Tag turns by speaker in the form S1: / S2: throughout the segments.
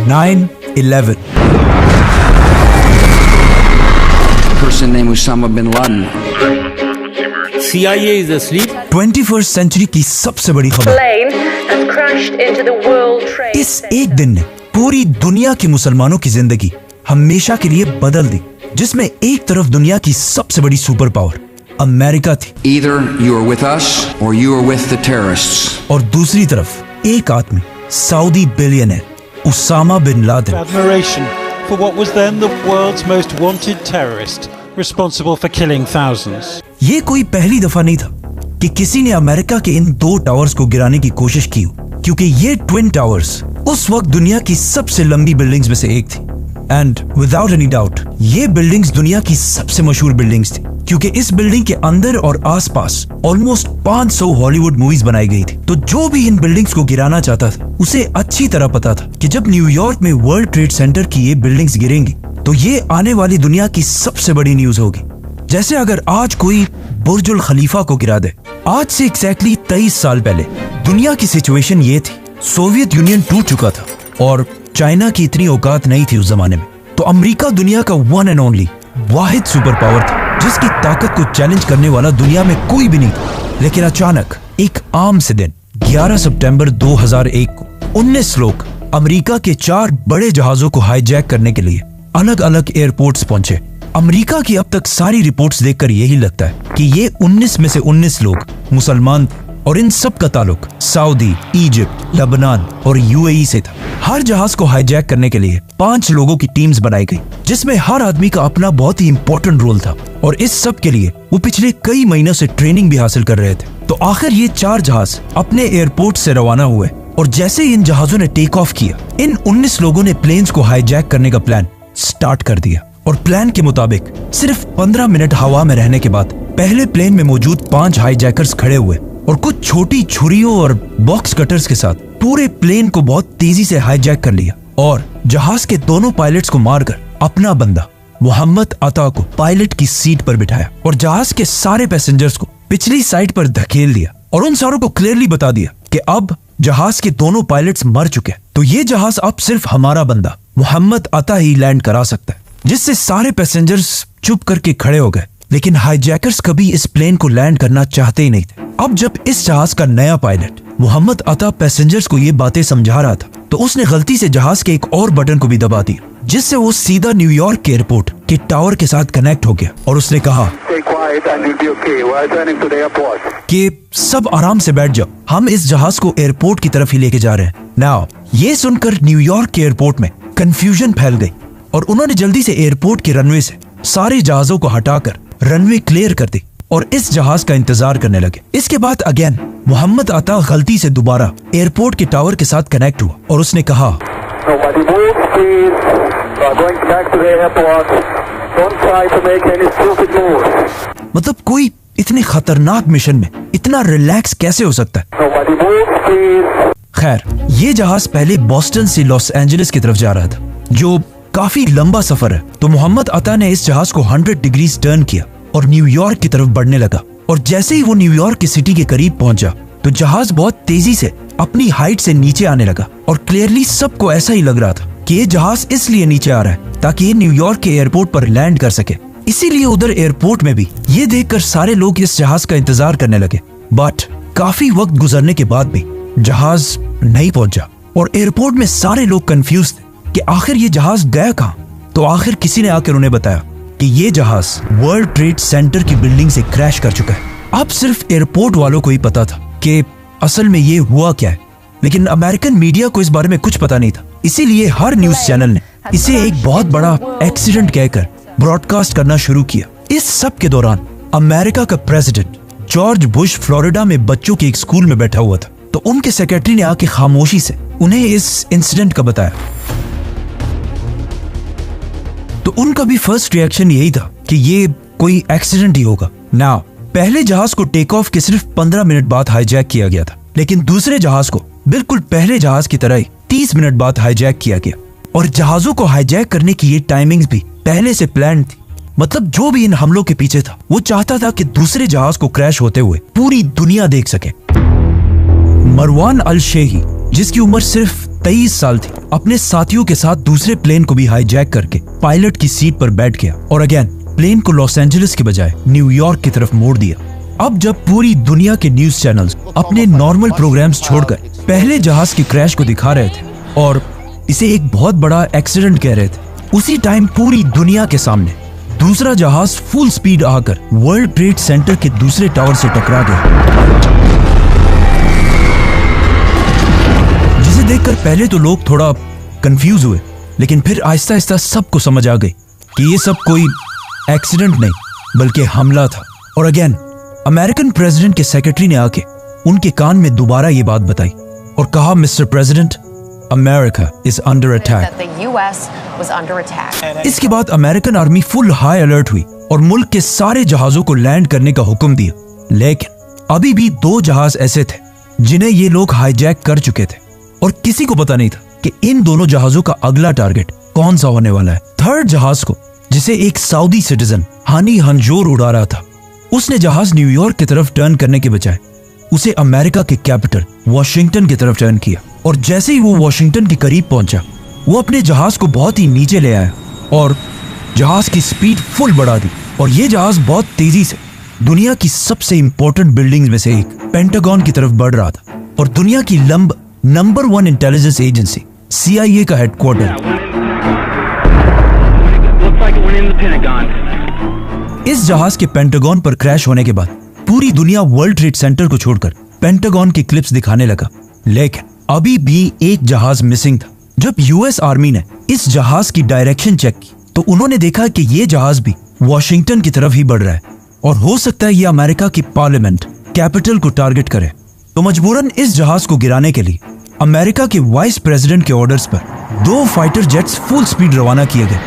S1: 9/11.
S2: Person named Osama bin Laden.
S3: CIA is asleep.
S1: 21st century की सबसे बड़ी खबर,
S4: Plane has crashed into the World Trade
S1: इस
S4: Center.
S1: एक दिन ने पूरी दुनिया के मुसलमानों की जिंदगी हमेशा के लिए बदल दी, जिसमें एक तरफ दुनिया की सबसे बड़ी सुपर पावर अमेरिका थी
S2: Either you are with us or you are with the terrorists.
S1: और दूसरी तरफ एक आदमी, Saudi billionaire Osama bin Laden.
S5: Admiration for what was then the world's most wanted terrorist, responsible for killing thousands.
S1: ये कोई पहली दफा नहीं था कि किसी ने अमेरिका के इन 2 टावर्स को गिराने की कोशिश की हो, क्योंकि ये ट्विन टावर्स उस वक्त दुनिया की सबसे लंबी बिल्डिंग्स में से एक थी। एंड विदाउट एनी डाउट ये बिल्डिंग्स दुनिया की सबसे मशहूर बिल्डिंग्स थी, क्योंकि इस बिल्डिंग के अंदर और आसपास ऑलमोस्ट 500 हॉलीवुड मूवीज बनाई गई थी। तो जो भी इन बिल्डिंग्स को गिराना चाहता था उसे अच्छी तरह पता था कि जब न्यूयॉर्क में वर्ल्ड ट्रेड सेंटर की ये बिल्डिंग्स गिरेंगी तो ये आने वाली दुनिया की सबसे बड़ी न्यूज होगी। जैसे अगर आज कोई बुर्जुल खलीफा को गिरा दे। आज से एग्जैक्टली 23 साल पहले दुनिया की सिचुएशन ये थी, सोवियत यूनियन टूट चुका था और चाइना की इतनी औकात नहीं थी उस जमाने में। तो अमेरिका दुनिया का one and only Wahid super power था, जिसकी ताकत को चैलेंज करने वाला दुनिया में कोई भी नहीं था। लेकिन अचानक एक आम से दिन 11 सितंबर 2001 को 19 लोग अमेरिका के 4 बड़े जहाजों को हाईजैक करने के लिए अलग अलग एयरपोर्ट्स पहुंचे। अमेरिका की अब तक सारी रिपोर्ट्स देखकर यही लगता है कि ये 19 में से 19 लोग मुसलमान थे और इन सब का ताल्लुक सऊदी, इजिप्ट, लेबनान और यूएई से था। हर जहाज को हाईजैक करने के लिए 5 लोगों की टीम्स बनाई गई, जिसमें हर आदमी का अपना बहुत ही इंपॉर्टेंट रोल था और इस सब के लिए वो पिछले कई महीनों से ट्रेनिंग भी हासिल कर रहे थे। तो आखिर ये 4 जहाज अपने एयरपोर्ट से रवाना हुए और जैसे ही इन जहाजों ने टेक ऑफ किया, इन 19 लोगों ने प्लेन्स को हाईजैक करने का प्लान स्टार्ट कर दिया। और प्लान के मुताबिक सिर्फ 15 मिनट हवा में रहने के बाद पहले प्लेन में मौजूद 5 हाईजैकर्स खड़े हुए और कुछ छोटी छुरियों और बॉक्स कटर्स के साथ पूरे प्लेन को बहुत तेजी से हाईजैक कर लिया और जहाज के दोनों पायलट्स को मारकर अपना बंदा मोहम्मद अता को पायलट की सीट पर बिठाया और जहाज के सारे पैसेंजर्स को पिछली साइड पर धकेल दिया और उन सारों को क्लियरली बता दिया कि अब जहाज के दोनों पायलट्स मर चुके हैं, तो ये जहाज अब सिर्फ हमारा बंदा मोहम्मद अता ही लैंड करा सकता है। जिससे सारे पैसेंजर्स चुप करके खड़े हो गए, लेकिन हाईजैकर्स कभी इस प्लेन को लैंड करना चाहते ही नहीं थे। अब जब इस जहाज का नया पायलट मोहम्मद अता पैसेंजर्स को ये बातें समझा रहा था, तो उसने गलती से जहाज के एक और बटन को भी दबा दिया, जिससे वो सीधा न्यूयॉर्क के एयरपोर्ट के टावर के साथ कनेक्ट हो गया और उसने कहा कि सब आराम से बैठ जाओ, हम इस जहाज को एयरपोर्ट की तरफ ही लेके जा रहे हैं। नाउ ये सुनकर न्यूयॉर्क के एयरपोर्ट में कंफ्यूजन फैल गई और उन्होंने जल्दी से एयरपोर्ट के रनवे से सारे जहाजों को हटाकर रनवे क्लियर कर दी और इस जहाज का इंतजार करने लगे। इसके बाद अगेन मोहम्मद अता गलती से दोबारा एयरपोर्ट के टावर के साथ कनेक्ट हुआ और उसने कहा मतलब कोई इतने खतरनाक मिशन में इतना रिलैक्स कैसे हो सकता है। खैर, ये जहाज पहले बोस्टन से लॉस एंजलिस की तरफ जा रहा था, जो काफी लंबा सफर है। तो मोहम्मद अता ने इस जहाज को 100 डिग्रीज टर्न किया और न्यूयॉर्क की तरफ बढ़ने लगा। और जैसे ही वो न्यूयॉर्क की सिटी के करीब पहुंचा तो जहाज बहुत तेजी से अपनी हाइट से नीचे आने लगा और क्लियरली सबको ऐसा ही लग रहा था कि ये जहाज इसलिए नीचे आ रहा है ताकि ये न्यूयॉर्क के एयरपोर्ट पर लैंड कर सके। इसीलिए उधर एयरपोर्ट में भी ये देखकर सारे लोग इस जहाज का इंतजार करने लगे। बट काफी वक्त गुजरने के बाद भी जहाज नहीं पहुंचा और एयरपोर्ट में सारे लोग कंफ्यूज थे कि आखिर ये जहाज गया कहाँ। तो आखिर किसी ने आकर उन्हें बताया कि ये जहाज वर्ल्ड ट्रेड सेंटर की बिल्डिंग से क्रैश कर चुका है। अब सिर्फ एयरपोर्ट वालों को ही पता था कि असल में ये हुआ क्या है, लेकिन अमेरिकन मीडिया को इस बारे में कुछ पता नहीं था। इसीलिए हर न्यूज चैनल ने इसे एक बहुत बड़ा एक्सीडेंट कहकर ब्रॉडकास्ट करना शुरू किया। इस सब के दौरान अमेरिका का प्रेसिडेंट जॉर्ज बुश फ्लोरिडा में बच्चों के एक स्कूल में बैठा हुआ था, तो उनके सेक्रेटरी ने आके खामोशी से उन्हें इस इंसिडेंट का बताया। तो उनका भी फर्स्ट रिएक्शन यही था कि ये कोई एक्सीडेंट ही होगा। नाउ पहले जहाज को टेक ऑफ के सिर्फ 15 मिनट बाद हाईजैक किया गया था, लेकिन दूसरे जहाज को बिल्कुल पहले जहाज की तरह ही 30 मिनट बाद हाईजैक किया गया। और जहाजों को हाईजैक करने की ये टाइमिंग्स भी पहले से प्लान थी। मतलब जो भी इन हमलों के पीछे था वो चाहता था कि दूसरे जहाज को क्रैश होते हुए पूरी दुनिया देख सके। मरवान अल शेही, जिसकी उम्र सिर्फ 23 साल थी, अपने साथियों के साथ दूसरे प्लेन को भी हाईजैक करके पायलट की सीट पर बैठ गया और अगेन प्लेन को लॉस एंजलिस के बजाय न्यूयॉर्क की तरफ मोड़ दिया। अब जब पूरी दुनिया के न्यूज चैनल्स अपने नॉर्मल प्रोग्राम्स छोड़कर पहले जहाज के क्रैश को दिखा रहे थे और इसे एक बहुत बड़ा एक्सीडेंट कह रहे थे, उसी टाइम पूरी दुनिया के सामने दूसरा जहाज फुल स्पीड आकर वर्ल्ड ट्रेड सेंटर के दूसरे टावर से टकरा गया, जिसे देखकर पहले तो लोग थोड़ा कंफ्यूज हुए, लेकिन फिर आहिस्ता आहिस्ता सबको समझ आ गई कि ये सब कोई एक्सीडेंट नहीं बल्कि हमला था। और अगेन अमेरिकन प्रेसिडेंट के सेक्रेटरी ने आके उनके कान में दोबारा ये बात बताई और कहा, mister president, America is under attack. इसके बाद American army full high alert हुई और मुल्क के सारे जहाजों को लैंड करने का हुक्म दिया। लेकिन अभी भी 2 जहाज ऐसे थे जिन्हें ये लोग हाईजैक कर चुके थे और किसी को पता नहीं था कि इन दोनों जहाजों का अगला टारगेट कौन सा होने वाला है। थर्ड जहाज को, जिसे एक सऊदी सिटीजन हानी हंजोर उड़ा रहा था, उसने जहाज न्यूयॉर्क की तरफ टर्न करने के बजाय उसे अमेरिका के कैपिटल वॉशिंगटन की तरफ टर्न किया और जैसे ही वो वॉशिंगटन के करीब पहुंचा, वो अपने जहाज को बहुत ही नीचे ले आया और जहाज की स्पीड फुल बढ़ा दी और ये जहाज बहुत तेजी से दुनिया की सबसे इंपॉर्टेंट बिल्डिंग्स में से एक पेंटागन की तरफ बढ़ रहा था और दुनिया की नंबर 1 इंटेलिजेंस एजेंसी CIA का हेडक्वार्टर इस जहाज के पेंटागन पर क्रैश होने के बाद पूरी दुनिया वर्ल्ड ट्रेड सेंटर को छोड़कर पेंटागन की क्लिप्स दिखाने लगा। लेकिन अभी भी एक जहाज मिसिंग था। जब US आर्मी ने इस जहाज की डायरेक्शन चेक की तो उन्होंने देखा कि ये जहाज भी वॉशिंगटन की तरफ ही बढ़ रहा है और हो सकता है ये अमेरिका की पार्लियामेंट कैपिटल को टारगेट करे। तो मजबूरन इस जहाज को गिराने के लिए अमेरिका के वाइस प्रेसिडेंट के ऑर्डर्स पर 2 फाइटर जेट्स फुल स्पीड रवाना किए गए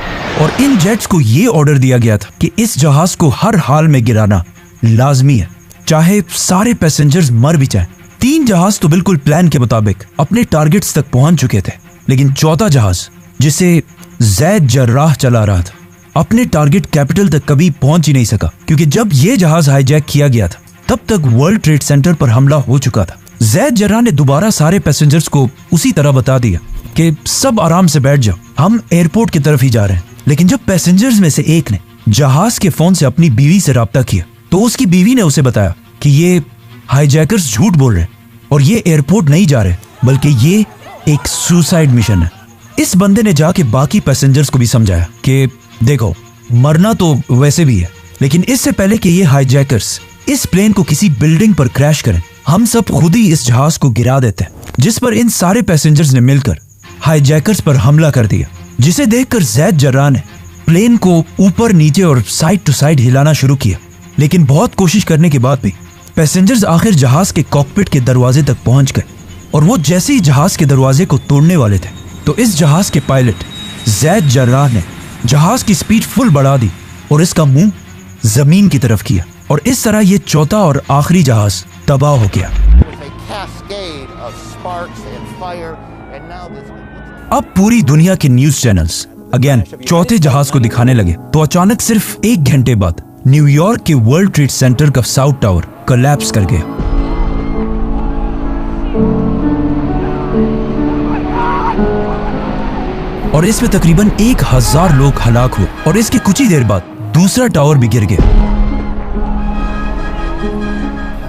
S1: और इन जेट्स को ये ऑर्डर दिया गया था कि इस जहाज को हर हाल में गिराना लाजमी है, चाहे सारे पैसेंजर्स मर भी जाएं। 3 जहाज तो बिल्कुल प्लान के मुताबिक अपने टारगेट्स तक पहुंच चुके थे, लेकिन चौथा जहाज, जिसे ज़ैद जर्राह चला रहा था, अपने टारगेट कैपिटल तक कभी पहुंच ही नहीं सका, क्योंकि जब ये जहाज हाईजैक किया गया था तब तक वर्ल्ड ट्रेड सेंटर पर हमला हो चुका था। ज़ैद जर्राह ने दोबारा सारे पैसेंजर्स को उसी तरह बता दिया कि सब आराम से बैठ जाओ, हम एयरपोर्ट की तरफ ही जा रहे हैं। लेकिन जब पैसेंजर्स में से एक ने जहाज के फोन से अपनी बीवी से राब्ता किया तो उसकी बीवी ने उसे बताया कि ये हाईजैकर्स झूठ बोल रहे हैं और ये एयरपोर्ट नहीं जा रहे, बल्कि ये एक सुसाइड मिशन है। इस बंदे ने जाके बाकी पैसेंजर्स को भी समझाया कि देखो, मरना तो वैसे भी है, लेकिन इससे पहले कि ये हाईजैकर्स इस प्लेन को किसी बिल्डिंग पर क्रैश करें, हम सब खुद ही इस जहाज को गिरा देते हैं। जिस पर इन सारे पैसेंजर्स ने मिलकर हाईजैकर्स पर हमला कर दिया, जिसे देखकर ज़ैद जर्राह ने प्लेन को ऊपर नीचे और साइड टू साइड हिलाना शुरू किया। लेकिन बहुत कोशिश करने के बाद भी पैसेंजर्स आखिर जहाज के कॉकपिट के दरवाजे तक पहुंच गए और वो जैसे ही जहाज के दरवाजे को तोड़ने वाले थे तो इस जहाज के पायलट ज़ैद जर्राह ने जहाज की स्पीड फुल बढ़ा दी और इसका मुंह जमीन की तरफ किया और इस तरह ये चौथा और आखिरी जहाज तबाह हो गया। अब पूरी दुनिया के न्यूज चैनल्स अगेन चौथे जहाज को दिखाने लगे तो अचानक सिर्फ 1 घंटे बाद न्यूयॉर्क के वर्ल्ड ट्रेड सेंटर का साउथ टावर कोलैप्स कर गया। और इसमें तकरीबन 1000 लोग हलाक हुए और इसके कुछ ही देर बाद दूसरा टावर भी गिर गया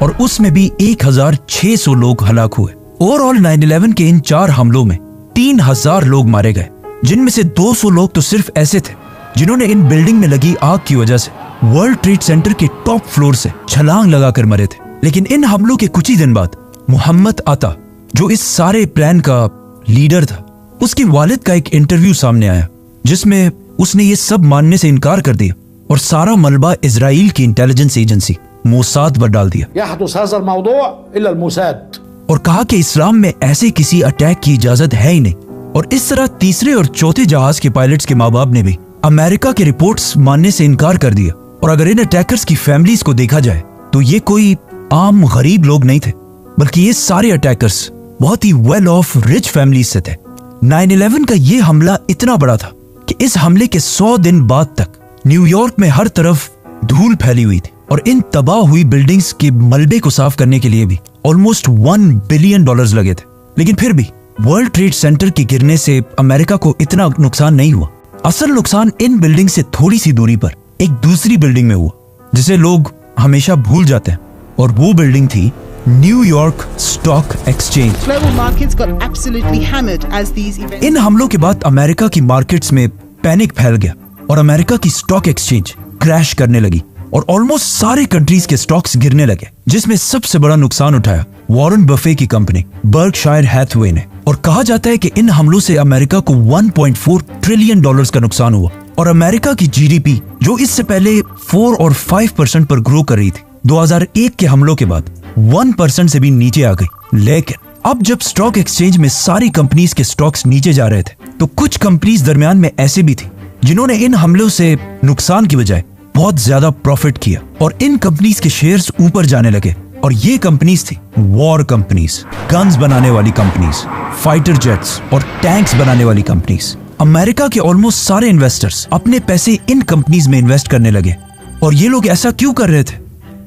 S1: और उसमें भी 1600 लोग हलाक हुए। ओवरऑल 9/11 के इन 4 हमलों में 3000 लोग मारे गए, जिनमें से 200 लोग तो सिर्फ ऐसे थे जिन्होंने इन बिल्डिंग में लगी आग की वजह से वर्ल्ड ट्रेड सेंटर के टॉप फ्लोर से छलांग लगाकर मरे थे। लेकिन इन हमलों के कुछ ही दिन बाद मोहम्मद अता, जो इस सारे प्लान का लीडर था, उसके वालिद का एक इंटरव्यू सामने आया जिसमें उसने ये सब मानने से इनकार कर दिया और सारा मलबा इजराइल की इंटेलिजेंस एजेंसी मोसाद पर डाल दिया और कहा कि इस्लाम में ऐसे किसी अटैक की इजाजत है ही नहीं। और इस तरह तीसरे और चौथे जहाज के पायलट्स के माँ बाप ने भी अमेरिका के रिपोर्ट्स मानने से इनकार कर दिया। और अगर इन अटैकर्स की फैमिलीज को देखा जाए तो ये कोई आम गरीब लोग नहीं थे, बल्कि ये सारे अटैकर्स बहुत ही वेल ऑफ रिच फैमिलीज से थे। 9/11 का ये हमला इतना बड़ा था कि इस हमले के 100 दिन बाद तक न्यूयॉर्क में हर तरफ धूल फैली हुई थी और इन तबाह हुई बिल्डिंग्स के मलबे को साफ करने के लिए भी ऑलमोस्ट $1 बिलियन लगे थे। लेकिन फिर भी वर्ल्ड ट्रेड सेंटर के गिरने से अमेरिका को इतना नुकसान नहीं हुआ। असल नुकसान इन बिल्डिंग से थोड़ी सी दूरी पर एक दूसरी बिल्डिंग में हुआ जिसे लोग हमेशा भूल जाते हैं, और वो बिल्डिंग थी New York stock exchange.
S3: Global markets got absolutely hammered as these events.
S1: इन हमलों के बाद अमेरिका की मार्केट्स में पैनिक फैल गया और अमेरिका की स्टॉक एक्सचेंज क्रैश करने लगी और ऑलमोस्ट सारे कंट्रीज के स्टॉक्स गिरने लगे, जिसमें सबसे बड़ा नुकसान उठाया वॉरेन बफे की कंपनी बर्कशायर हैथवे ने। और कहा जाता है कि इन हमलों से अमेरिका को 1.4 ट्रिलियन डॉलर्स का नुकसान हुआ और अमेरिका की जीडीपी जो इससे पहले 4 और 5% पर ग्रो कर रही थी, 2001 के हमलों के बाद 1% से भी नीचे आ गई। लेकिन अब जब स्टॉक एक्सचेंज में सारी कंपनीज के स्टॉक्स नीचे जा रहे थे, तो कुछ कंपनीज दरमियान में ऐसे भी थी जिन्होंने इन हमलों से नुकसान की बजाय बहुत ज्यादा प्रॉफिट किया और इन कंपनीज के शेयर्स ऊपर जाने लगे। और ये कंपनीज थी वॉर कंपनीज, गन्स बनाने वाली कंपनीज, फाइटर जेट्स और टैंक्स बनाने वाली कंपनीज। अमेरिका के ऑलमोस्ट सारे इन्वेस्टर्स अपने पैसे इन कंपनीज में इन्वेस्ट करने लगे। और ये लोग ऐसा क्यों कर रहे थे?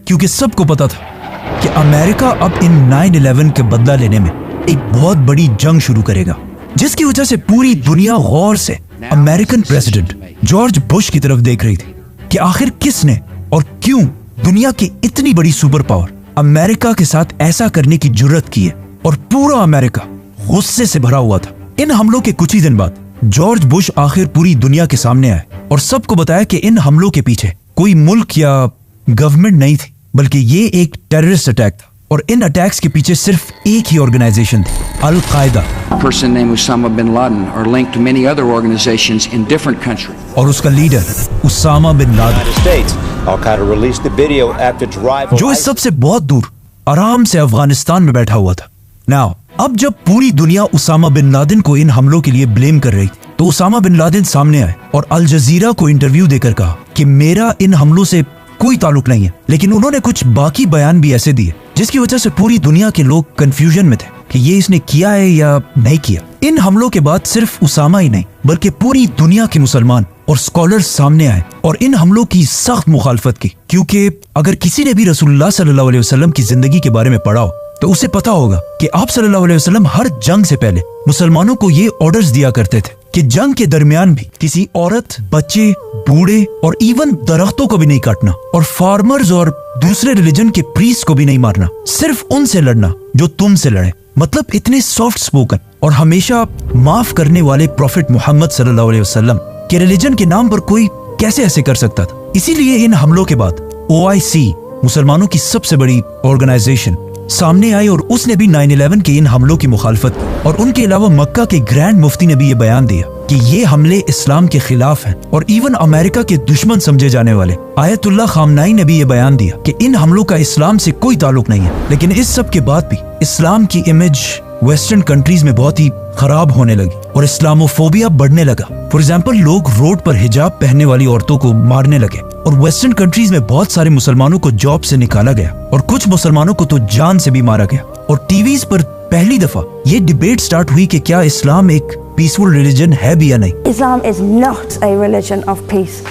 S1: क्योंकि सबको पता था कि अमेरिका अब इन 9/11 के बदला लेने में एक बहुत बड़ी जंग शुरू करेगा, जिसकी वजह से पूरी दुनिया गौर से अमेरिकन प्रेसिडेंट जॉर्ज बुश की तरफ देख रही थी कि आखिर किसने और क्यों दुनिया की इतनी बड़ी सुपर पावर अमेरिका के साथ ऐसा करने की जुर्रत की है। और पूरा अमेरिका गुस्से से भरा हुआ था। इन हमलों के कुछ ही दिन बाद जॉर्ज बुश आखिर पूरी दुनिया के सामने आए और सबको बताया कि इन हमलों के पीछे कोई मुल्क या गवर्नमेंट नहीं थी, बल्कि ये एक टेररिस्ट अटैक था। और इन अटैक्स के पीछे सिर्फ एक ही ऑर्गेनाइजेशन थी, अल कायदा।
S2: A person named Osama bin Laden are linked to many other organizations in different countries.
S1: और उसका leader Osama bin Laden,
S6: States. Al-Qaeda released the video after its arrival.
S1: जो इस सबसे बहुत दूर आराम से अफगानिस्तान में बैठा हुआ था। नाउ अब जब पूरी दुनिया उसामा बिन लादेन को इन हमलों के लिए ब्लेम कर रही थी, तो उसामा बिन लादेन सामने आए और अल जजीरा को इंटरव्यू देकर कहा कि मेरा इन हमलों से कोई ताल्लुक नहीं है। लेकिन उन्होंने कुछ बाकी बयान भी ऐसे दिए जिसकी वजह से पूरी दुनिया के लोग कंफ्यूजन में थे कि ये इसने किया है या नहीं किया। इन हमलों के बाद सिर्फ उसामा ही नहीं बल्कि पूरी दुनिया के मुसलमान और स्कॉलर्स सामने आए और इन हमलों की सख्त मुखालफत की, क्योंकि अगर किसी ने भी रसूलुल्लाह सल्लल्लाहु अलैहि वसल्लम की जिंदगी के बारे में पढ़ा हो तो उसे पता होगा कि आप सल्लल्लाहु अलैहि वसल्लम हर जंग से पहले मुसलमानों को ये ऑर्डर्स दिया करते थे कि जंग के दरमियान भी किसी औरत, बच्चे, बूढ़े और इवन दरख्तों को भी नहीं काटना और फार्मर्स और दूसरे रिलीजन के प्रीस्ट को भी नहीं मारना, सिर्फ उनसे लड़ना जो तुमसे लड़े। मतलब इतने सॉफ्ट स्पोकन और हमेशा माफ करने वाले प्रॉफिट मोहम्मद सल्लल्लाहु अलैहि वसल्लम के रिलीजन के नाम पर कोई कैसे ऐसे कर सकता था? इसीलिए इन हमलों के बाद OIC, मुसलमानों की सबसे बड़ी ऑर्गेनाइजेशन, सामने आई और उसने भी 9/11 के इन हमलों की मुखालफत की। और उनके अलावा मक्का के ग्रैंड मुफ्ती ने भी ये बयान दिया कि ये हमले इस्लाम के खिलाफ हैं। और इवन अमेरिका के दुश्मन समझे जाने वाले आयतुल्लाह खामनाई ने भी ये बयान दिया कि इन हमलों का इस्लाम से कोई ताल्लुक नहीं है। लेकिन इस सब के बाद भी इस्लाम की इमेज वेस्टर्न कंट्रीज में बहुत ही खराब होने लगी और इस्लामोफोबिया बढ़ने लगा। फॉर एग्जाम्पल, लोग रोड पर हिजाब पहनने वाली औरतों को मारने लगे और वेस्टर्न कंट्रीज में बहुत सारे मुसलमानों को जॉब से निकाला गया और कुछ मुसलमानों को तो जान से भी मारा गया। और टीवीज पर पहली दफा ये डिबेट स्टार्ट हुई कि क्या इस्लाम एक पीसफुल रिलीजन है भी या नहीं।
S7: Islam is not a religion of peace.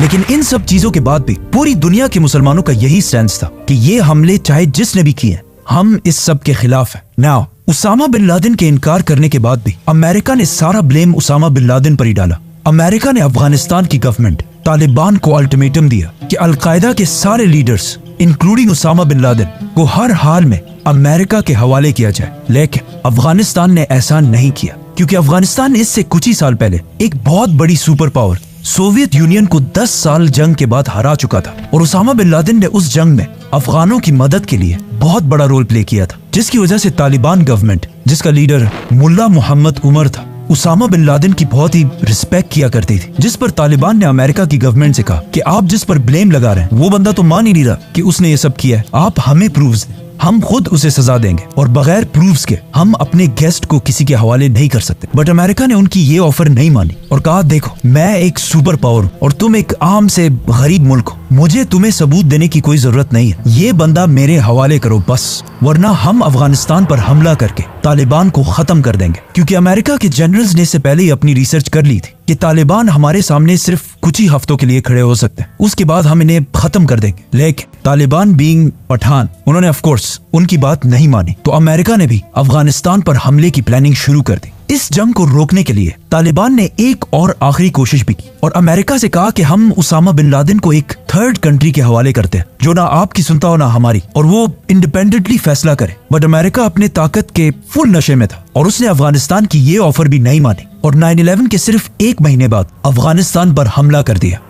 S1: लेकिन इन सब चीजों के बाद भी पूरी दुनिया के मुसलमानों का यही स्टैंस था कि ये हमले चाहे जिसने भी किए, हम इस सब के खिलाफ हैं। नाउ उसामा बिन लादेन के इनकार करने के बाद भी अमेरिका ने सारा ब्लेम उसामा बिन लादेन पर ही डाला। अमेरिका ने अफगानिस्तान की गवर्नमेंट तालिबान को अल्टीमेटम दिया कि अलकायदा के सारे leaders including Osama bin Laden को हर हाल में अमेरिका के हवाले किया जाए। लेकिन अफगानिस्तान ने ऐसा नहीं किया, क्योंकि अफगानिस्तान ने इससे कुछ ही साल पहले एक बहुत बड़ी सुपर पावर सोवियत यूनियन को 10 साल जंग के बाद हरा चुका था। और उसामा बिन लादेन ने उस जंग में अफगानों की मदद के लिए बहुत बड़ा रोल प्ले किया था, जिसकी वजह से तालिबान गवर्नमेंट, जिसका लीडर मुल्ला मोहम्मद उमर था, उसामा बिन लादेन की बहुत ही रिस्पेक्ट किया करती थी। जिस पर तालिबान ने अमेरिका की गवर्नमेंट से कहा कि आप जिस पर ब्लेम लगा रहे हैं वो बंदा तो मान ही नहीं रहा कि उसने ये सब किया है, आप हमें प्रूफ्स दें, हम खुद उसे सजा देंगे और बगैर प्रूफ्स के हम अपने गेस्ट को किसी के हवाले नहीं कर सकते। बट अमेरिका ने उनकी ये ऑफर नहीं मानी और कहा, देखो मैं एक सुपर पावर हूं और तुम एक आम से गरीब मुल्क हो, मुझे तुम्हें सबूत देने की कोई जरूरत नहीं है, ये बंदा मेरे हवाले करो बस, वरना हम अफगानिस्तान पर हमला करके तालिबान को खत्म कर देंगे। क्योंकि अमेरिका के जनरल्स ने इससे पहले ही अपनी रिसर्च कर ली थी कि तालिबान हमारे सामने सिर्फ कुछ ही हफ्तों के लिए खड़े हो सकते हैं, उसके बाद हम इन्हें खत्म कर देंगे। लेकिन तालिबान बीइंग पठान, उन्होंने ऑफ कोर्स उनकी बात नहीं मानी, तो अमेरिका ने भी अफगानिस्तान पर हमले की प्लानिंग शुरू कर दी। इस जंग को रोकने के लिए तालिबान ने एक और आखिरी कोशिश भी की और अमेरिका से कहा कि हम उसामा बिन लादेन को एक थर्ड कंट्री के हवाले करते हैं जो ना आपकी सुनता हो ना हमारी, और वो इंडिपेंडेंटली फैसला करे। बट अमेरिका अपने ताकत के फुल नशे में था और उसने अफगानिस्तान की ये ऑफर भी नहीं मानी और 9/11 के सिर्फ 1 महीने बाद अफगानिस्तान पर हमला कर दिया।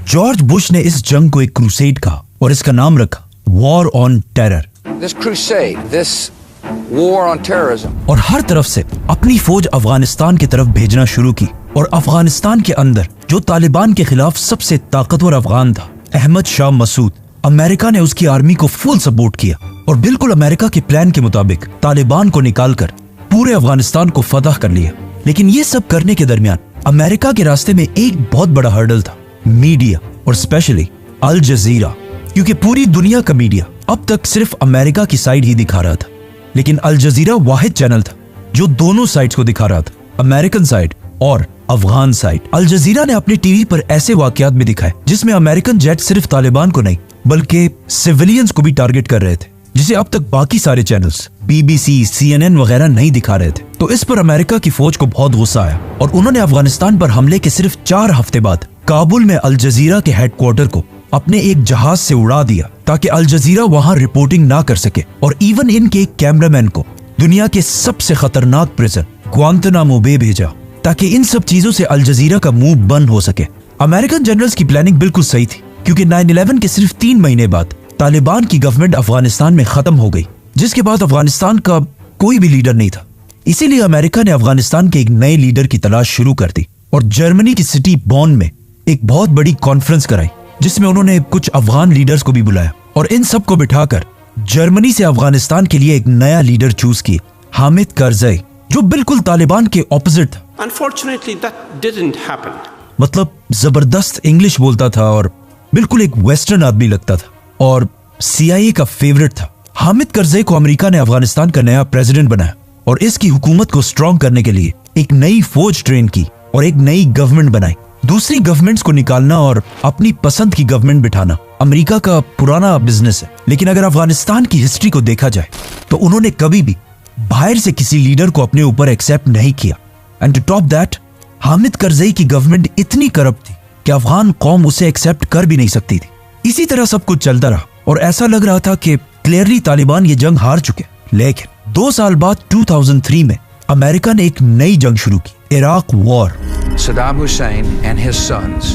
S1: जॉर्ज बुश ने इस जंग को एक क्रूसेड कहा और इसका नाम रखा war on terror.
S2: This crusade, this war on terrorism,
S1: और हर तरफ से अपनी फौज अफगानिस्तान की तरफ भेजना शुरू की और अफगानिस्तान के अंदर जो तालिबान के खिलाफ सबसे ताकतवर अफगान था, अहमद शाह मसूद, अमेरिका ने उसकी आर्मी को फुल सपोर्ट किया और बिल्कुल अमेरिका के प्लान के मुताबिक तालिबान को निकालकर पूरे अफगानिस्तान को फतह कर लिया। लेकिन ये सब करने के दरमियान अमेरिका के रास्ते में एक बहुत बड़ा हर्डल था, मीडिया और स्पेशली अल जजीरा, क्योंकि पूरी दुनिया का मीडिया अब तक सिर्फ अमेरिका की साइड ही दिखा रहा था, लेकिन अल जजीरा वाहिद चैनल था जो दोनों साइड्स को दिखा रहा था, अमेरिकन साइड और अफगान साइड। अल जजीरा ने अपने टीवी पर ऐसे वाकयात भी दिखाए जिसमें अमेरिकन जेट सिर्फ तालिबान को नहीं बल्कि सिविलियंस को भी टारगेट कर रहे थे, जिसे अब तक बाकी सारे चैनल्स BBC, CNN वगैरह नहीं दिखा रहे थे। तो इस पर अमेरिका की फौज को बहुत गुस्सा आया और उन्होंने अफगानिस्तान पर हमले के सिर्फ 4 हफ्ते बाद काबुल में अल जजीरा के हेडक्वार्टर को अपने एक जहाज से उड़ा दिया ताकि अल जजीरा वहां रिपोर्टिंग ना कर सके, और इवन इनके एक कैमरामैन को दुनिया के सबसे खतरनाक प्रिजन ग्वांतनामो बे भेजा ताकि इन सब चीजों से अल जजीरा का मुंह बंद हो सके। अमेरिकन जनरल्स की प्लानिंग बिल्कुल सही थी क्योंकि 9/11 के सिर्फ 3 महीने बाद तालिबान की गवर्नमेंट अफगानिस्तान में खत्म हो गई, जिसके बाद अफगानिस्तान का कोई भी लीडर नहीं था। इसीलिए अमेरिका ने अफगानिस्तान के एक नए लीडर की तलाश शुरू कर दी और जर्मनी की सिटी बॉन में एक बहुत बड़ी कॉन्फ्रेंस कराई जिसमें उन्होंने कुछ अफगान लीडर्स को भी बुलाया और इन सब को बिठाकर जर्मनी से अफगानिस्तान के लिए एक नया लीडर चूज किए, हामिद करजई, जो बिल्कुल तालिबान के ऑपोजिट था।
S8: Unfortunately, that didn't happen.
S1: मतलब जबरदस्त इंग्लिश बोलता था और बिल्कुल एक वेस्टर्न आदमी लगता था और CIA का फेवरेट था। हामिद करजई को अमेरिका ने अफगानिस्तान का नया प्रेसिडेंट बनाया और इसकी हुकूमत को स्ट्रॉन्ग करने के लिए एक नई फौज ट्रेन की और एक नई गवर्नमेंट बनाई। दूसरी गवर्नमेंट्स को निकालना और अपनी पसंद की गवर्नमेंट बिठाना अमेरिका का पुराना बिजनेस है, लेकिन अगर अफगानिस्तान की हिस्ट्री को देखा जाए तो उन्होंने कभी भी बाहर से किसी लीडर को अपने ऊपर एक्सेप्ट नहीं किया। And to top that, Hamid Karzai की गवर्नमेंट इतनी करप्ट थी कि अफगान कौम उसे एक्सेप्ट कर भी नहीं सकती थी। इसी तरह सब कुछ चलता रहा और ऐसा लग रहा था कि क्लियरली तालिबान ये जंग हार चुके। लेकिन 2 साल बाद 2003 में अमेरिका ने एक नई जंग शुरू की, Iraq war.
S2: Saddam Hussein and his sons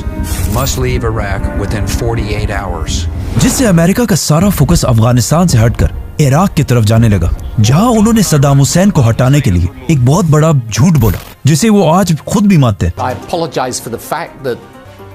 S2: must leave Iraq within 48 hours.
S1: जिससे अमेरिका का सारा फोकस अफगानिस्तान से हटकर इराक की तरफ जाने लगा, जहां उन्होंने सद्दाम हुसैन को हटाने के लिए एक बहुत बड़ा झूठ बोला जिसे वो आज खुद भी मानते हैं।
S9: I apologize for the fact that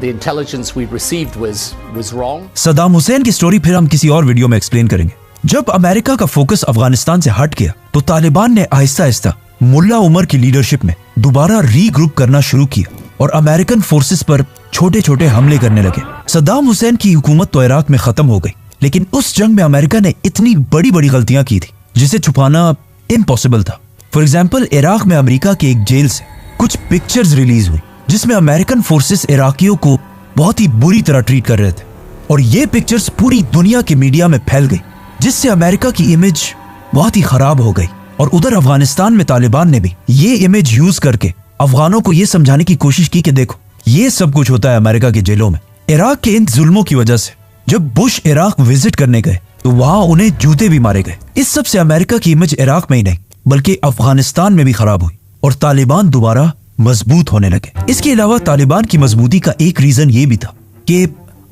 S9: the intelligence we received was wrong.
S1: Saddam Hussain की स्टोरी फिर हम किसी और वीडियो में एक्सप्लेन करेंगे। जब अमेरिका का फोकस अफगानिस्तान से हट गया तो तालिबान ने आहिस्ता आहिस्ता मुल्ला उमर की लीडरशिप में दोबारा रीग्रुप करना शुरू किया और अमेरिकन फोर्सेस पर छोटे छोटे हमले करने लगे। सद्दाम हुसैन की हुकूमत तो इराक में खत्म हो गई, लेकिन उस जंग में अमेरिका ने इतनी बड़ी बड़ी गलतियां की थी जिसे छुपाना इम्पॉसिबल था। फॉर एग्जाम्पल, इराक में अमेरिका के एक जेल से कुछ पिक्चर्स रिलीज हुई जिसमें अमेरिकन फोर्सेस इराकियों को बहुत ही बुरी तरह ट्रीट कर रहे थे और ये पिक्चर्स पूरी दुनिया के मीडिया में फैल गई, जिससे अमेरिका की इमेज बहुत ही खराब हो गई। और उधर अफगानिस्तान में तालिबान ने भी ये इमेज यूज करके अफगानों को ये समझाने की कोशिश की कि देखो ये सब कुछ होता है अमेरिका के जेलों में। इराक के इन जुल्मों की वजह से जब बुश इराक विजिट करने गए तो वहां उन्हें जूते भी मारे गए। इस सब से अमेरिका की इमेज इराक में ही नहीं बल्कि अफगानिस्तान में भी खराब हुई और तालिबान दोबारा मजबूत होने लगे। इसके अलावा तालिबान की मजबूती का एक रीजन ये भी था कि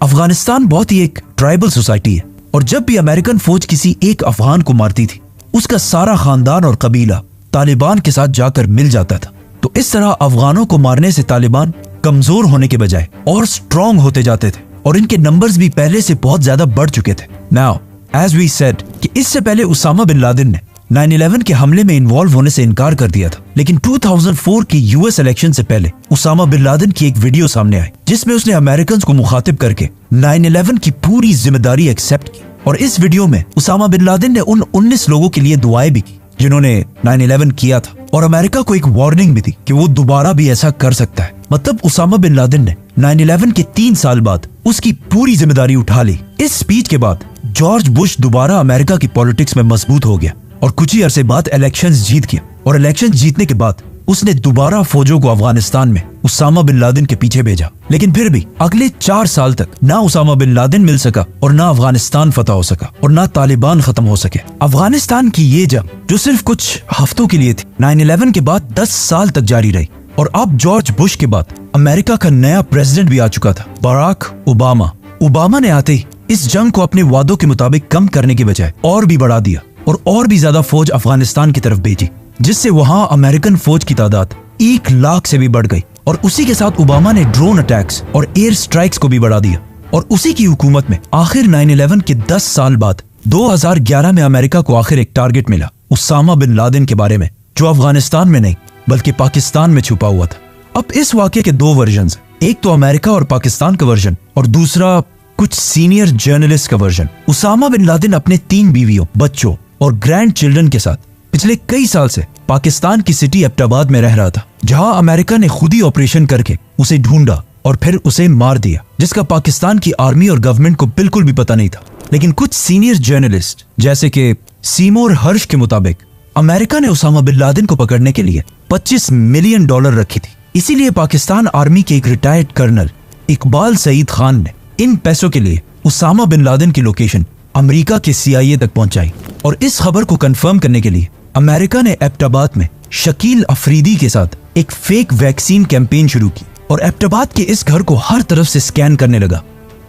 S1: अफगानिस्तान बहुत ही एक ट्राइबल सोसाइटी है और जब भी अमेरिकन फौज किसी एक अफगान को मारती थी उसका सारा खानदान और कबीला तालिबान के साथ जाकर मिल जाता था। तो इस तरह अफगानों को मारने से तालिबान कमजोर होने के बजाय और स्ट्रॉन्ग होते जाते थे और इनके नंबर्स भी पहले से बहुत ज्यादा बढ़ चुके थे। नाउ एज वी सेड कि इससे पहले उसामा बिन लादेन ने 9/11 के हमले में इन्वॉल्व होने से इनकार कर दिया था, लेकिन 2004 की यूएस इलेक्शन से पहले उसामा बिन लादेन की एक वीडियो सामने आई जिसमें उसने अमेरिकन को मुखातिब करके 9/11 की पूरी जिम्मेदारी एक्सेप्ट की। और इस वीडियो में उसामा बिन लादेन ने उन 19 लोगों के लिए दुआएं भी की जिन्होंने 9/11 किया था, और अमेरिका को एक वार्निंग भी दी कि वो दोबारा भी ऐसा कर सकता है। मतलब उसामा बिन लादेन ने 9/11 के 3 साल बाद उसकी पूरी जिम्मेदारी उठा ली। इस स्पीच के बाद जॉर्ज बुश दोबारा अमेरिका की पॉलिटिक्स में मजबूत हो गया और कुछ ही अरसे बाद इलेक्शंस जीत गया। और इलेक्शन जीतने के बाद उसने दोबारा फौजों को अफगानिस्तान में उसामा बिन लादेन के पीछे भेजा। लेकिन फिर भी अगले 4 साल तक ना उसामा बिन लादेन मिल सका और ना अफगानिस्तान फतह हो सका और ना तालिबान खत्म हो सके। अफगानिस्तान की ये जंग जो सिर्फ कुछ हफ्तों के लिए थी, 9/11 के बाद 10 साल तक जारी रही। और अब जॉर्ज बुश के बाद अमेरिका का नया प्रेसिडेंट भी आ चुका था, बराक ओबामा। ओबामा ने आते ही इस जंग को अपने वादों के मुताबिक कम करने की बजाय और भी बढ़ा दिया और भी ज्यादा फौज अफगानिस्तान की तरफ भेजी, जिससे वहां अमेरिकन फौज की तादाद 1 लाख से भी बढ़ गई। और उसी के साथ ओबामा ने ड्रोन अटैक्स और एयर स्ट्राइक्स को भी बढ़ा दिया। और उसी की हुकूमत में आखिर 9/11 के 10 साल बाद 2011 में अमेरिका को आखिर एक टारगेट मिला उसामा बिन लादेन के बारे में, जो अफगानिस्तान में नहीं बल्कि पाकिस्तान में छुपा हुआ था। अब इस वाकये के 2 वर्जन, एक तो अमेरिका और पाकिस्तान का वर्जन और दूसरा कुछ सीनियर जर्नलिस्ट का वर्जन। उसामा बिन लादेन अपने 3 बीवियों, बच्चों और ग्रैंड चिल्ड्रन के साथ पिछले कई साल से पाकिस्तान की सिटी एबटाबाद में रह रहा था, जहां अमेरिका ने खुद ही ऑपरेशन करके उसे ढूंढा और फिर उसे मार दिया, जिसका पाकिस्तान की आर्मी और गवर्नमेंट को बिल्कुल भी पता नहीं था। लेकिन कुछ सीनियर जर्नलिस्ट जैसे कि सीमोर हर्ष के मुताबिक अमेरिका ने उसामा बिन लादेन को पकड़ने के लिए $25 मिलियन रखी थी। इसीलिए पाकिस्तान आर्मी के एक रिटायर्ड कर्नल इकबाल सईद खान ने इन पैसों के लिए उसामा बिन लादेन की लोकेशन अमेरिका के CIA तक पहुंचाई। और इस खबर को कंफर्म करने के लिए अमेरिका ने एबटाबाद में शकील अफरीदी के साथ एक फेक वैक्सीन कैंपेन शुरू की और एबटाबाद के इस घर को हर तरफ से स्कैन करने लगा।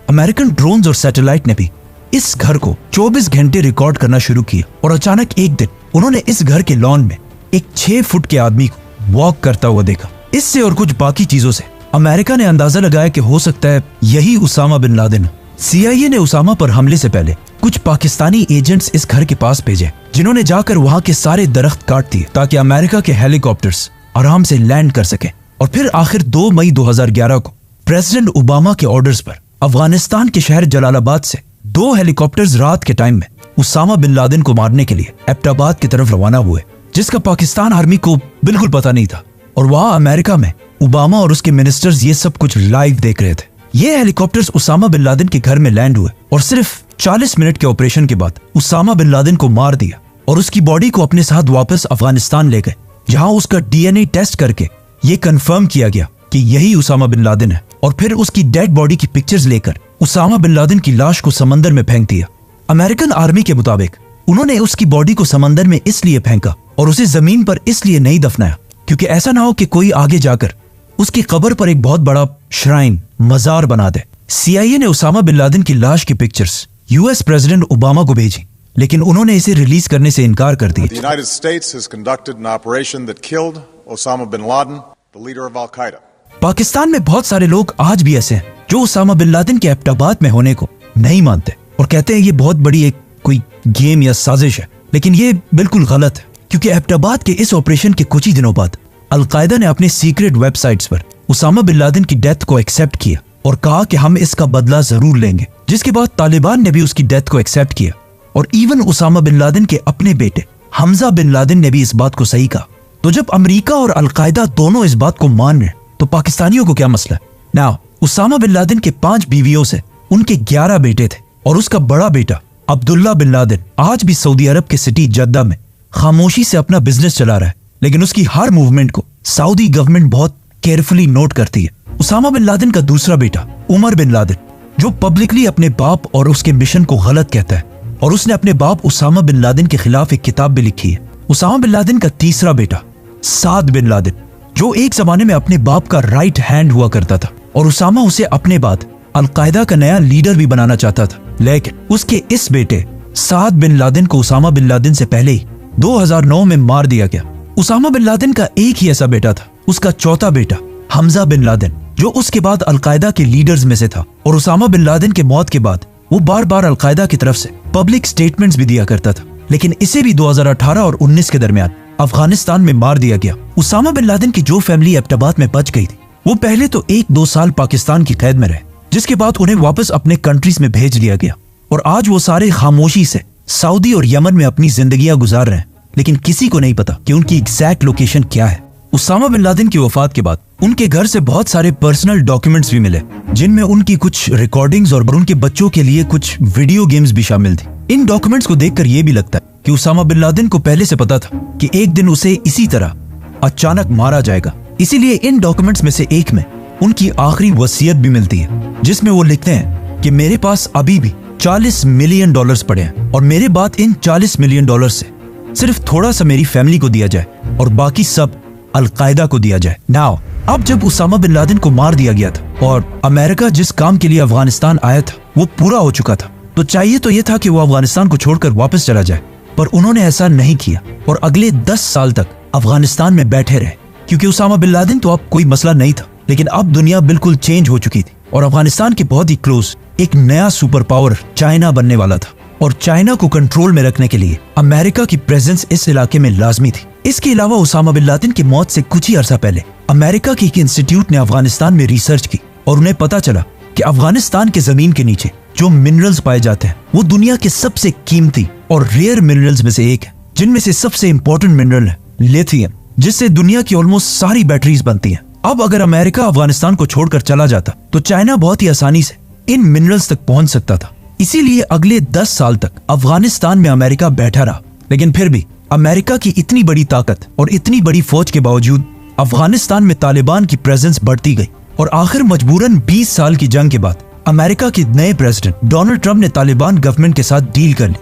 S1: अमेरिकन ड्रोन्स और सैटेलाइट ने भी इस घर को 24 घंटे रिकॉर्ड करना शुरू किया। और अचानक एक दिन उन्होंने इस घर के लॉन में एक 6 फुट के आदमी को वॉक करता हुआ देखा। इससे और कुछ बाकी चीजों से अमेरिका ने अंदाजा लगाया कि हो सकता है यही उसामा बिन लादेन। CIA ने उसामा पर हमले से पहले कुछ पाकिस्तानी एजेंट्स इस घर के पास भेजे, जिन्होंने जाकर वहां के सारे दरख्त काट दिए ताकि अमेरिका के हेलीकॉप्टर्स आराम से लैंड कर सके। और फिर आखिर 2 मई 2011 को प्रेसिडेंट ओबामा के ऑर्डर्स पर अफगानिस्तान के शहर जलालाबाद से 2 हेलीकॉप्टर्स रात के टाइम में उसामा बिन लादेन को मारने के लिए एबटाबाद की तरफ रवाना हुए, जिसका पाकिस्तान आर्मी को बिल्कुल पता नहीं था। और वहां अमेरिका में ओबामा और उसके मिनिस्टर्स ये सब कुछ लाइव देख रहे थे। ये हेलीकॉप्टर्स उसामा बिन लादेन के घर में लैंड हुए और सिर्फ 40 मिनट के ऑपरेशन के बाद उसामा बिन लादेन को मार दिया और उसकी बॉडी को अपने साथ वापस अफगानिस्तान ले गए, जहां उसका DNA टेस्ट करके ये कंफर्म किया गया कि यही उसामा बिन लादेन है। और फिर उसकी डेड बॉडी की पिक्चर्स लेकर उसामा बिन लादेन की लाश को समंदर में फेंक दिया। अमेरिकन आर्मी के मुताबिक उन्होंने उसकी बॉडी को समंदर में इसलिए फेंका और उसे जमीन पर इसलिए नहीं दफनाया क्योंकि ऐसा ना हो कि कोई आगे जाकर उसकी कब्र पर एक बहुत बड़ा श्राइन, मजार बना दे। CIA ने उसामा बिन लादेन की लाश की पिक्चर्स US प्रेसिडेंट ओबामा को भेजी, लेकिन उन्होंने इसे रिलीज करने से इनकार कर दिया।
S10: The United States has conducted an operation that killed Osama bin Laden, the leader of Al-Qaeda.
S1: Pakistan में बहुत सारे लोग आज भी ऐसे हैं जो उसामा बिन लादेन के एबटाबाद में होने को नहीं मानते और कहते हैं ये बहुत बड़ी एक कोई गेम या साजिश है। लेकिन ये बिल्कुल गलत है, क्योंकि एबटाबाद के इस ऑपरेशन के कुछ ही दिनों बाद अल-कायदा ने अपने सीक्रेट वेबसाइट्स पर उसामा बिन लादेन की डेथ को एक्सेप्ट किया और कहा कि हम इसका बदला जरूर लेंगे, जिसके बाद तालिबान ने भी उसकी डेथ को एक्सेप्ट किया। और इवन उसामा बिन लादेन के अपने बेटे हमजा बिन लादेन ने भी इस बात को सही कहा। तो जब अमेरिका और अल-कायदा दोनों इस बात को मान रहे तो पाकिस्तानियों को क्या मसला है? नाउ उसामा बिन लादेन के 5 बीवियों से उनके 11 बेटे थे और उसका बड़ा बेटा अब्दुल्ला बिन लादेन आज भी सऊदी अरब के सिटी जद्दा में खामोशी से अपना बिजनेस चला रहा है, लेकिन उसकी हर मूवमेंट को सऊदी गवर्नमेंट बहुत केयरफुली नोट करती है। उसामा बिन लादेन का दूसरा बेटा उमर बिन लादेन, जो पब्लिकली अपने बाप और उसके मिशन को गलत कहता है, और उसने अपने बाप उसामा बिन लादेन के खिलाफ एक किताब भी लिखी है। उसामा बिन लादेन का तीसरा बेटा साद बिन लादेन, जो एक जमाने में अपने बाप का राइट हैंड हुआ करता था और उसामा उसे अपने बाद अल-कायदा का नया लीडर भी बनाना चाहता था, लेकिन उसके इस बेटे साद बिन लादेन को उसामा बिन लादेन से पहले ही 2009 में मार दिया गया। उसामा बिन लादेन का एक ही ऐसा बेटा था, उसका चौथा बेटा हमजा बिन लादेन, जो उसके बाद अल-कायदा के लीडर्स में से था। और उसामा बिन लादेन के मौत के बाद वो बार बार अल-कायदा की तरफ से पब्लिक स्टेटमेंट्स भी दिया करता था, लेकिन इसे भी 2018 और 19 के दरमियान अफगानिस्तान में मार दिया गया। उसामा बिन लादेन की जो फैमिली एबटाबाद में बच गई थी, वो पहले तो 1-2 साल पाकिस्तान की कैद में रहे, जिसके बाद उन्हें वापस अपने कंट्रीज में भेज दिया गया और आज वो सारे खामोशी से सऊदी और यमन में अपनी जिंदगियां गुजार रहे हैं। लेकिन किसी को नहीं पता कि उनकी एग्जैक्ट लोकेशन क्या है। उसामा बिन लादेन की वफात के बाद उनके घर से बहुत सारे पर्सनल डॉक्यूमेंट्स भी मिले, जिनमें उनकी कुछ रिकॉर्डिंग्स और उनके बच्चों के लिए कुछ वीडियो गेम्स भी शामिल थी। इन डॉक्यूमेंट्स को देखकर यह भी लगता है कि उसामा बिन लादेन को पहले से पता था कि एक दिन उसे इसी तरह अचानक मारा जाएगा। इसीलिए इन डॉक्यूमेंट्स में से एक में उनकी आखिरी वसीयत भी मिलती है, जिसमें वो लिखते हैं कि मेरे पास अभी भी $40 मिलियन पड़े हैं और मेरे बाद इन $40 मिलियन से सिर्फ थोड़ा सा मेरी फैमिली को दिया जाए और बाकी सब अल-कायदा को दिया जाए। नाउ अब जब उसामा बिन लादेन को मार दिया गया था और अमेरिका जिस काम के लिए अफगानिस्तान आया था वो पूरा हो चुका था, तो चाहिए तो ये था कि वो अफगानिस्तान को छोड़कर वापस चला जाए, पर उन्होंने ऐसा नहीं किया और अगले 10 साल तक अफगानिस्तान में बैठे रहे। क्योंकि उसामा बिन लादेन तो अब कोई मसला नहीं था, लेकिन अब दुनिया बिल्कुल चेंज हो चुकी थी और अफगानिस्तान के बहुत ही क्लोज एक नया सुपर पावर चाइना बनने वाला था और चाइना को कंट्रोल में रखने के लिए अमेरिका की प्रेजेंस इस इलाके में लाजमी थी। इसके अलावा उसामा बिन लादेन की मौत से कुछ ही अरसा पहले अमेरिका के एक इंस्टीट्यूट ने अफगानिस्तान में रिसर्च की और उन्हें पता चला कि अफगानिस्तान के जमीन के नीचे जो मिनरल्स पाए जाते हैं वो दुनिया के सबसे कीमती और रेयर मिनरल्स में से एक है, जिनमें से सबसे इंपॉर्टेंट मिनरल है लिथियम, जिससे दुनिया की ऑलमोस्ट सारी बैटरीज बनती हैं। अब अगर अमेरिका अफगानिस्तान को छोड़कर चला जाता तो चाइना बहुत ही आसानी से इन मिनरल्स तक पहुंच सकता था। इसीलिए अगले 10 साल तक अफगानिस्तान में अमेरिका बैठा रहा। लेकिन फिर भी अमेरिका की इतनी बड़ी ताकत और इतनी बड़ी फौज के बावजूद अफगानिस्तान में तालिबान की प्रेजेंस बढ़ती गई और आखिर मजबूरन 20 साल की जंग के बाद अमेरिका के नए प्रेसिडेंट डोनाल्ड ट्रंप ने तालिबान गवर्नमेंट के साथ डील कर ली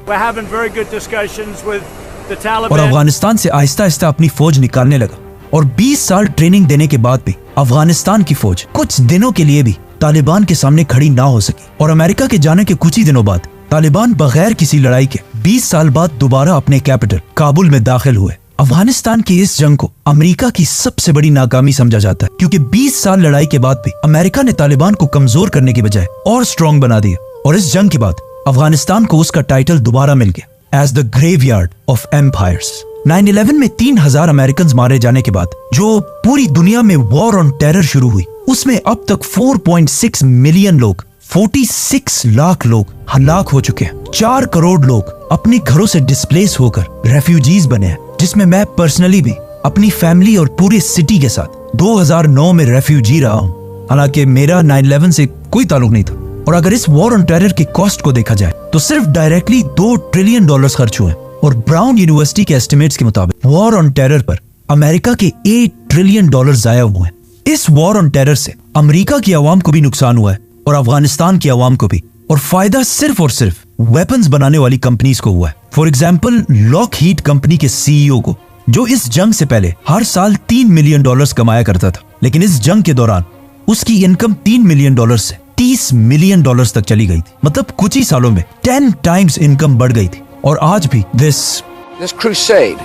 S1: और अफगानिस्तान से आहिस्ता आहिस्ता अपनी फौज निकालने लगा। और 20 साल ट्रेनिंग देने के बाद भी अफगानिस्तान की फौज कुछ दिनों के लिए भी तालिबान के सामने खड़ी ना हो सकी और अमेरिका के जाने के कुछ ही दिनों बाद तालिबान बगैर किसी लड़ाई के 20 साल बाद दोबारा अपने कैपिटल काबुल में दाखिल हुए। अफगानिस्तान की इस जंग को अमेरिका की सबसे बड़ी नाकामी समझा जाता है, क्योंकि 20 साल लड़ाई के बाद भी अमेरिका ने तालिबान को कमजोर करने की बजाय और स्ट्रॉन्ग बना दिया और इस जंग के बाद अफगानिस्तान को उसका टाइटल दोबारा मिल गया as the graveyard of empires. 9/11 में 3000 अमेरिकन मारे जाने के बाद जो पूरी दुनिया में वॉर ऑन टेरर शुरू हुई, उसमें अब तक 4.6 मिलियन लोग, 46 लाख लोग हलाक हो चुके हैं। 4 करोड़ लोग अपने घरों से डिस्प्लेस होकर रेफ्यूजीज बने हैं, जिसमें मैं पर्सनली भी अपनी फैमिली और पूरे सिटी के साथ 2009 में रेफ्यूजी रहा हूँ। हालांकि मेरा 9/11 से कोई ताल्लुक नहीं था और अगर इस वॉर ऑन टेरर की कॉस्ट को देखा जाए तो सिर्फ डायरेक्टली $2 ट्रिलियन खर्च हुए और ब्राउन यूनिवर्सिटी के एस्टिमेट्स के मुताबिक वॉर ऑन टेरर पर अमेरिका के $8 ट्रिलियन जाया हुए हैं। इस वॉर ऑन टेरर से अमेरिका की आवाम को भी नुकसान हुआ है और अफगानिस्तान की आवाम को भी, और फायदा सिर्फ और सिर्फ वेपन्स बनाने वाली कंपनीज को हुआ है। फॉर एग्जाम्पल लॉकहीड कंपनी के सीईओ को, जो इस जंग से पहले हर साल $3 मिलियन कमाया करता था, लेकिन इस जंग के दौरान उसकी इनकम $3 मिलियन से $30 मिलियन तक चली गई थी। मतलब कुछ ही सालों में 10 टाइम्स इनकम बढ़ गई थी। और आज भी
S2: This crusade,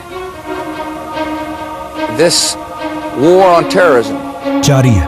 S2: this war on terrorism
S1: जारी है।